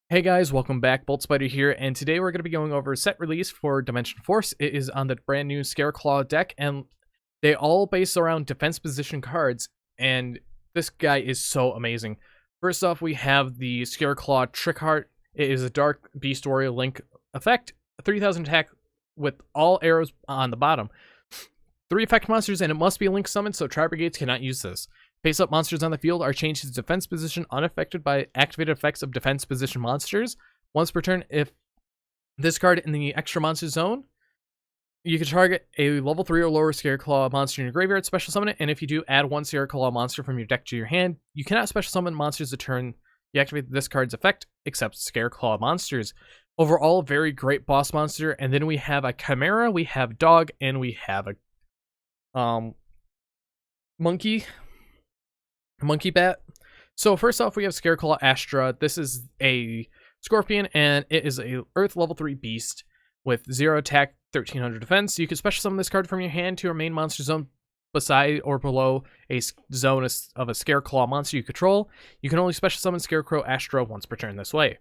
Hey guys, welcome back. Bolt Spider here, and today we're going to be going over a set release for Dimension Force. It is on the brand new Scareclaw deck, and they all base around defense position cards, and this guy is so amazing. First off, we have the Scareclaw Trick Heart. It is a Dark Beast Warrior Link effect, 3000 attack with all arrows on the bottom. 3 effect monsters, and it must be a Link summon, so Tri-Brigades cannot use this. Face-up monsters on the field are changed to defense position unaffected by activated effects of defense position monsters. Once per turn, if this card in the extra monster zone, you can target a level 3 or lower Scareclaw monster in your graveyard, special summon it, and if you do, add 1 Scareclaw monster from your deck to your hand. You cannot special summon monsters the turn you activate this card's effect, except Scareclaw monsters. Overall, very great boss monster, and then we have a Chimera, we have Dog, and we have a Monkey Bat. So first off, we have Scarecrow Astra. This is a Scorpion, and it is a Earth level 3 beast with 0 attack, 1300 defense. You can special summon this card from your hand to your main monster zone beside or below a zone of a Scareclaw monster you control. You can only special summon Scarecrow Astra once per turn this way.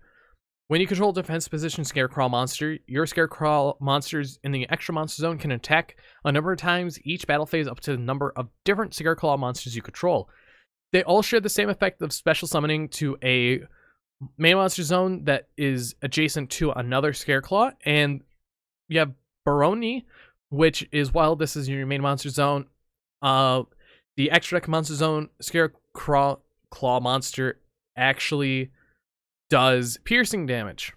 When you control defense position Scarecrow monster, your Scarecrow monsters in the extra monster zone can attack a number of times each battle phase up to the number of different Scarecrow monsters you control. They all share the same effect of special summoning to a main monster zone that is adjacent to another Scareclaw, and you have Baroni, which is while this is your main monster zone, the extra deck monster zone Scarecrow Claw monster actually does piercing damage.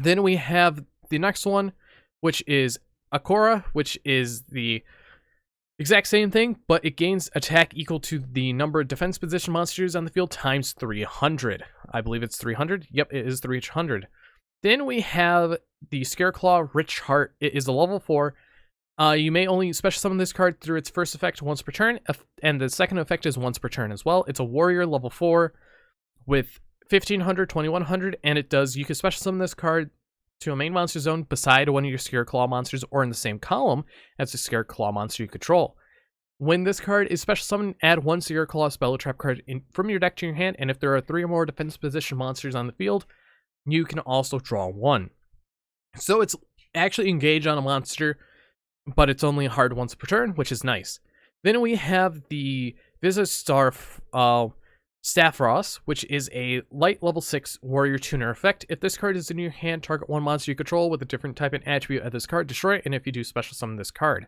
Then we have the next one, which is Acora, which is the exact same thing, but it gains attack equal to the number of defense position monsters on the field times 300. I believe it's 300. Yep, it is 300. Then we have the Scareclaw Rich Heart. It is a level 4. You may only special summon this card through its first effect once per turn, and the second effect is once per turn as well. It's a warrior level 4 with 1500, 2100, and it does, you can special summon this card to a main monster zone beside one of your Scareclaw monsters or in the same column as the Scareclaw monster you control. When this card is special summoned, add 1 Scareclaw spell or trap card from your deck to your hand, and if there are 3 or more defense position monsters on the field, you can also draw 1. So it's actually engage on a monster, but it's only hard once per turn, which is nice. Then we have the Visastar Staffrost, which is a light level 6 warrior tuner effect. If this card is in your hand, target one monster you control with a different type and attribute of this card, destroy it, and if you do, special summon this card.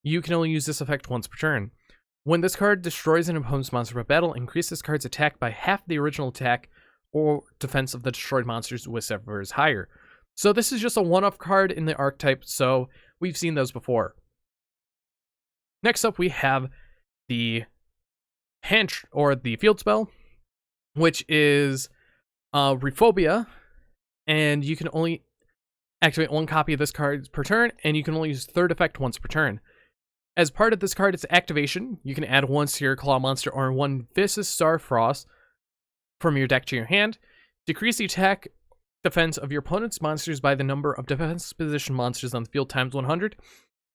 You can only use this effect once per turn. When this card destroys an opponent's monster by battle, increase this card's attack by half the original attack or defense of the destroyed monsters, whichever is higher. So this is just a one-off card in the archetype, so we've seen those before. Next up, we have the the field spell, which is Rephobia, and you can only activate 1 copy of this card per turn, and you can only use third effect once per turn. As part of this card, its activation, you can add 1 Scareclaw monster or 1 Visastar Frost from your deck to your hand. Decrease the attack defense of your opponent's monsters by the number of defense position monsters on the field times 100.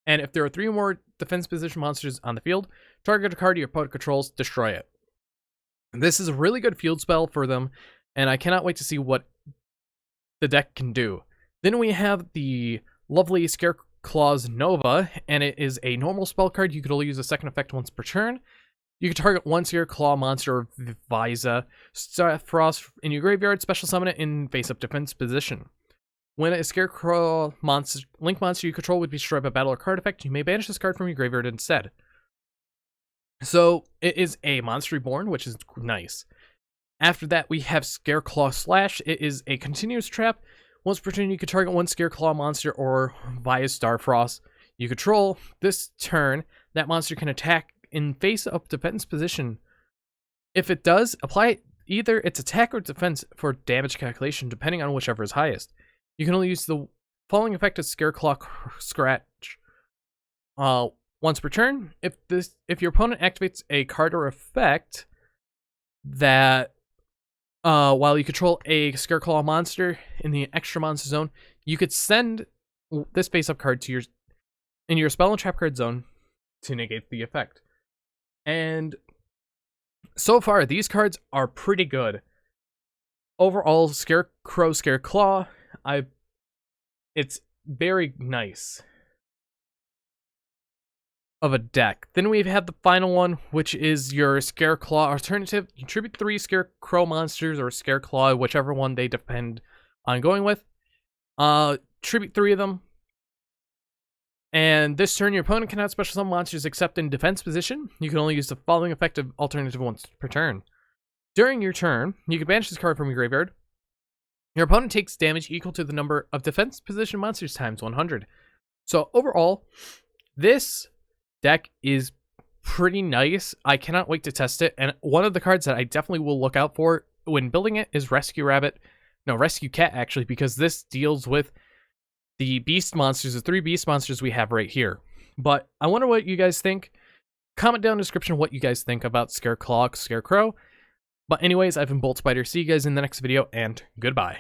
And if there are 3 or more defense position monsters on the field, target a card your opponent controls, destroy it. This is a really good field spell for them, and I cannot wait to see what the deck can do. Then we have the lovely Scareclaw's Nova, and it is a normal spell card. You could only use a second effect once per turn. You can target 1 Scareclaw monster or Visa Frost in your graveyard, special summon it in face-up defense position. When a Scarecrow Link monster you control would be destroyed by battle or card effect, you may banish this card from your graveyard instead. So it is a monster reborn, which is nice. After that, we have Scareclaw Slash. It is a continuous trap. Once per turn, you can target 1 Scareclaw monster or Visastar Frost you control. This turn, that monster can attack in face-up defense position. If it does, apply either its attack or defense for damage calculation, depending on whichever is highest. You can only use the following effect as Scareclaw Scratch once per turn. If your opponent activates a card or effect that while you control a Scareclaw monster in the extra monster zone, you could send this face-up card to your spell and trap card zone to negate the effect. And so far, these cards are pretty good. overall, Scareclaw, it's very nice of a deck. Then we have the final one, which is your Scarecrow Alternative. Contribute 3 Scarecrow monsters or Scareclaw, whichever one they depend on going with. Tribute 3 of them. And this turn, your opponent cannot special summon monsters except in defense position. You can only use the following effective alternative once per turn. During your turn, you can banish this card from your graveyard. Your opponent takes damage equal to the number of defense position monsters times 100. So overall, this deck is pretty nice. I cannot wait to test it. And one of the cards that I definitely will look out for when building it is Rescue Cat, actually, because this deals with the beast monsters, the 3 beast monsters we have right here. But I wonder what you guys think. Comment down in the description what you guys think about Scarecrow. But anyways, I've been Bolt Spider. See you guys in the next video, and goodbye.